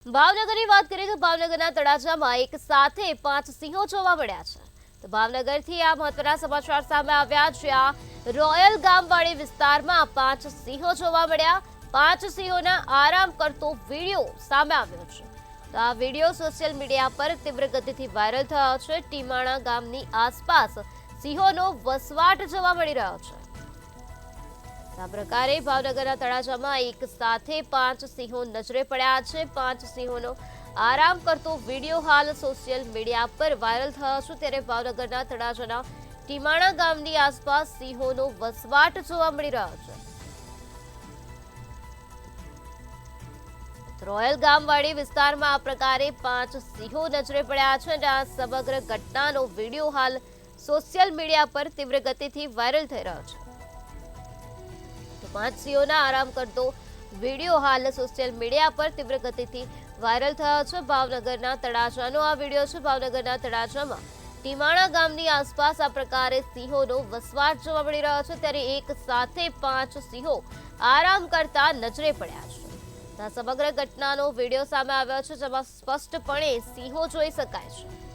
ભાવનગરની વાત કરીએ તો ભાવનગરના તળાજામાં એક સાથે 5 સિંહો જોવા મળ્યા છે। તો ભાવનગરથી આ મહત્વના સમાચાર સામે આવ્યા, જ્યાં રોયલ ગામવાડી વિસ્તારમાં 5 સિંહો જોવા મળ્યા। 5 સિંહોના આરામ કરતો વિડીયો સામે આવ્યો છે। તો આ વિડીયો સોશિયલ મીડિયા પર તીવ્ર ગતિથી વાયરલ થયો છે। ટીમાણા ગામની આસપાસ સિંહોનો વસવાટ જોવા મળી રહ્યો છે। આ પ્રકારે ભાવનગરના તળાજામાં એક સાથે 5 સિંહો નજરે પડ્યા છે। 5 સિંહોનો આરામ કરતો વિડીયો હાલ સોશિયલ મીડિયા પર વાયરલ થયો છે। ત્યારે ભાવનગરના તળાજાના ટીમાણા ગામની આસપાસ સિંહોનો વસવાટ જોવા મળી રહ્યો છે। રોયલ ગામવાડી વિસ્તારમાં આ પ્રકારે 5 સિંહો નજરે પડ્યા છે અને આ સમગ્ર ઘટનાનો વિડીયો હાલ સોશિયલ મીડિયા પર તીવ્ર ગતિથી વાયરલ થઈ રહ્યો છે। 5 સિંહોના આરામ કરતો વિડીયો હાલ સોશિયલ મીડિયા પર તીવ્ર ગતિથી વાયરલ થયો છે। ભાવનગરના તળાજાનો આ વિડીયો છે। ભાવનગરના તળાજામાં ટીમાણા ગામની આસપાસ આ પ્રકારે સિંહોનો વસવાટ જોવા મળી રહ્યો છે। ત્યારે એક સાથે 5 સિંહો આરામ કરતા નજરે પડ્યા છે। આ સમગ્ર ઘટનાનો વિડીયો સામે આવ્યો છે, જેમાં સ્પષ્ટપણે સિંહો જોઈ શકાય છે।